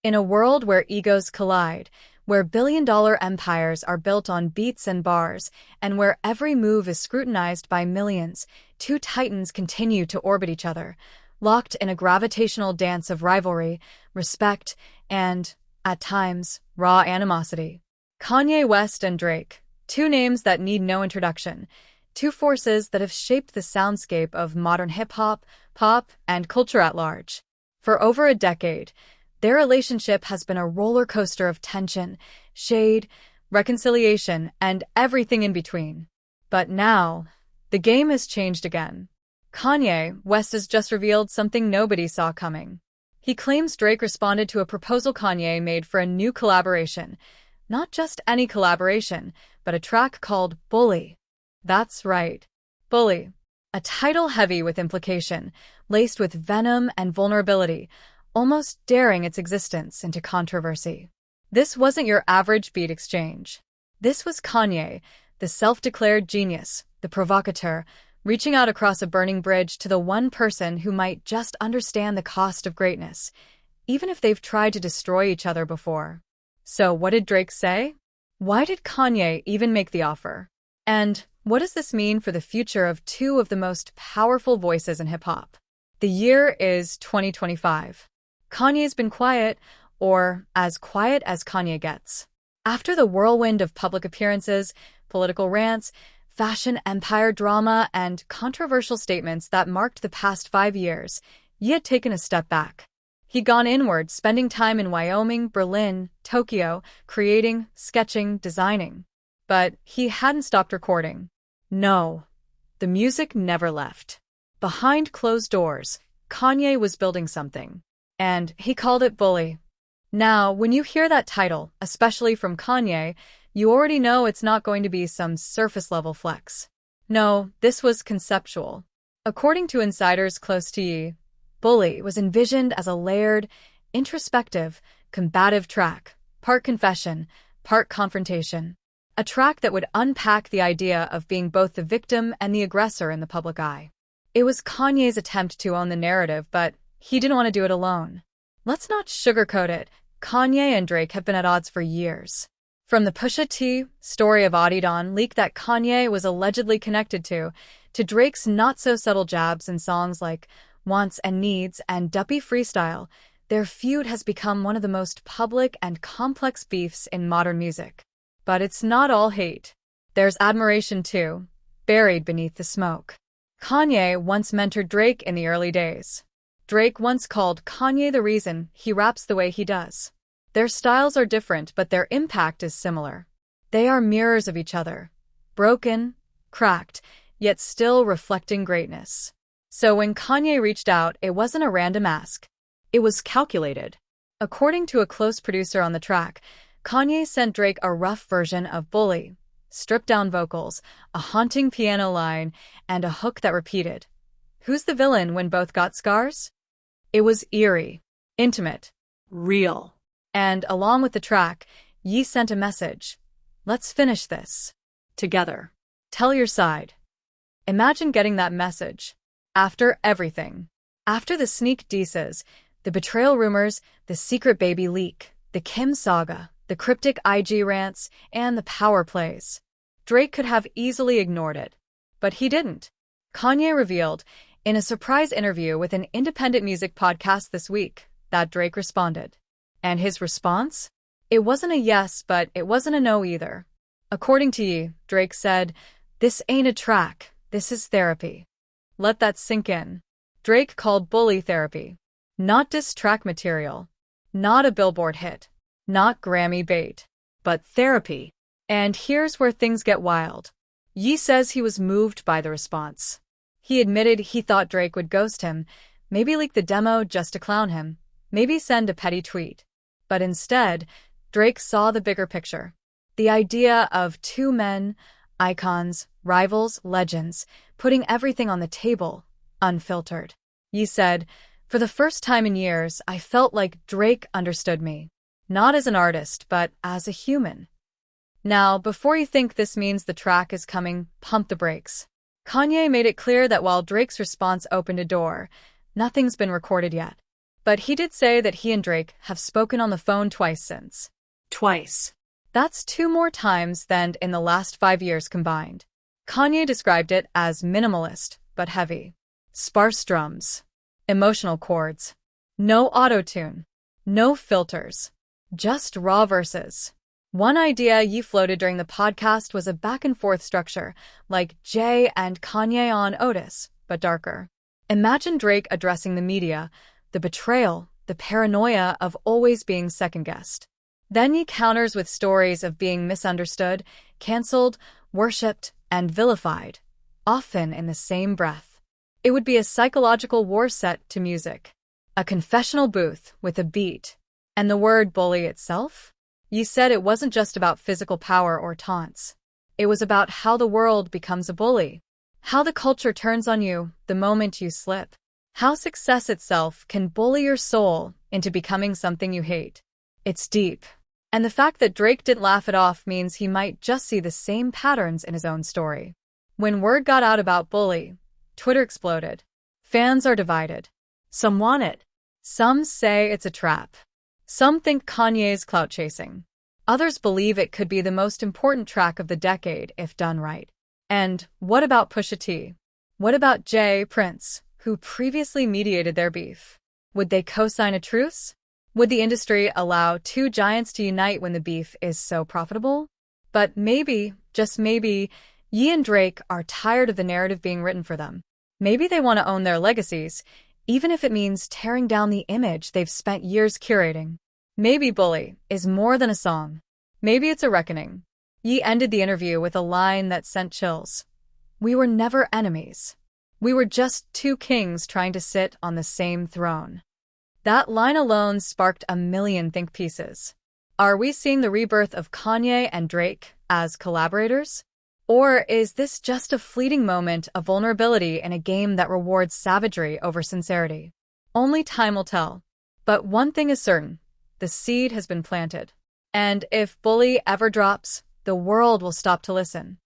In a world where egos collide, where billion-dollar empires are built on beats and bars, and where every move is scrutinized by millions, two titans continue to orbit each other, locked in a gravitational dance of rivalry, respect, and, at times, raw animosity. Kanye West and Drake, two names that need no introduction, two forces that have shaped the soundscape of modern hip-hop, pop, and culture at large. For over a decade, their relationship has been a roller coaster of tension, shade, reconciliation, and everything in between. But now, the game has changed again. Kanye West has just revealed something nobody saw coming. He claims Drake responded to a proposal Kanye made for a new collaboration. Not just any collaboration, but a track called Bully. That's right, Bully. A title heavy with implication, laced with venom and vulnerability, almost daring its existence into controversy. This wasn't your average beat exchange. This was Kanye, the self-declared genius, the provocateur, reaching out across a burning bridge to the one person who might just understand the cost of greatness, even if they've tried to destroy each other before. So what did Drake say? Why did Kanye even make the offer? And what does this mean for the future of two of the most powerful voices in hip-hop? The year is 2025. Kanye's been quiet, or as quiet as Kanye gets. After the whirlwind of public appearances, political rants, fashion empire drama, and controversial statements that marked the past 5 years, he had taken a step back. He'd gone inward, spending time in Wyoming, Berlin, Tokyo, creating, sketching, designing. But he hadn't stopped recording. No, the music never left. Behind closed doors, Kanye was building something. And he called it Bully. Now, when you hear that title, especially from Kanye, you already know it's not going to be some surface-level flex. No, this was conceptual. According to insiders close to Ye, Bully was envisioned as a layered, introspective, combative track, part confession, part confrontation. A track that would unpack the idea of being both the victim and the aggressor in the public eye. It was Kanye's attempt to own the narrative, but he didn't want to do it alone. Let's not sugarcoat it. Kanye and Drake have been at odds for years. From the Pusha T story of Adidon leak that Kanye was allegedly connected to Drake's not-so-subtle jabs in songs like Wants and Needs and Duppy Freestyle, their feud has become one of the most public and complex beefs in modern music. But it's not all hate. There's admiration too, buried beneath the smoke. Kanye once mentored Drake in the early days. Drake once called Kanye the reason he raps the way he does. Their styles are different, but their impact is similar. They are mirrors of each other, broken, cracked, yet still reflecting greatness. So when Kanye reached out, it wasn't a random ask. It was calculated. According to a close producer on the track, Kanye sent Drake a rough version of Bully, stripped-down vocals, a haunting piano line, and a hook that repeated, "Who's the villain when both got scars?" It was eerie, intimate, real. And along with the track, Ye sent a message. Let's finish this. Together. Tell your side. Imagine getting that message. After everything. After the sneak disses, the betrayal rumors, the secret baby leak, the Kim saga, the cryptic IG rants, and the power plays. Drake could have easily ignored it. But he didn't. Kanye revealed, in a surprise interview with an independent music podcast this week, that Drake responded. And his response? It wasn't a yes, but it wasn't a no either. According to Ye, Drake said, "This ain't a track, this is therapy." Let that sink in. Drake called Bully therapy. Not diss track material. Not a Billboard hit. Not Grammy bait. But therapy. And here's where things get wild. Ye says he was moved by the response. He admitted he thought Drake would ghost him, maybe leak the demo just to clown him, maybe send a petty tweet. But instead, Drake saw the bigger picture. The idea of two men, icons, rivals, legends, putting everything on the table, unfiltered. Ye said, "For the first time in years, I felt like Drake understood me. Not as an artist, but as a human." Now, before you think this means the track is coming, pump the brakes. Kanye made it clear that while Drake's response opened a door, nothing's been recorded yet. But he did say that he and Drake have spoken on the phone twice since. Twice. That's 2 more times than in the last 5 years combined. Kanye described it as minimalist, but heavy. Sparse drums. Emotional chords. No auto-tune. No filters. Just raw verses. One idea Ye floated during the podcast was a back-and-forth structure, like Jay and Kanye on Otis, but darker. Imagine Drake addressing the media, the betrayal, the paranoia of always being second-guessed. Then Ye counters with stories of being misunderstood, cancelled, worshipped, and vilified, often in the same breath. It would be a psychological war set to music. A confessional booth with a beat. And the word bully itself? Ye said it wasn't just about physical power or taunts. It was about how the world becomes a bully. How the culture turns on you the moment you slip. How success itself can bully your soul into becoming something you hate. It's deep. And the fact that Drake didn't laugh it off means he might just see the same patterns in his own story. When word got out about bully, Twitter exploded. Fans are divided. Some want it. Some say it's a trap. Some think Kanye's clout chasing. Others believe it could be the most important track of the decade if done right. And what about Pusha T? What about Jay Prince, who previously mediated their beef? Would they co-sign a truce? Would the industry allow 2 giants to unite when the beef is so profitable? But maybe, just maybe, Ye and Drake are tired of the narrative being written for them. Maybe they want to own their legacies, even if it means tearing down the image they've spent years curating. Maybe Bully is more than a song. Maybe it's a reckoning. Ye ended the interview with a line that sent chills. We were never enemies. We were just 2 kings trying to sit on the same throne. That line alone sparked a million think pieces. Are we seeing the rebirth of Kanye and Drake as collaborators? Or is this just a fleeting moment of vulnerability in a game that rewards savagery over sincerity? Only time will tell. But one thing is certain. The seed has been planted. And if Bully ever drops, the world will stop to listen.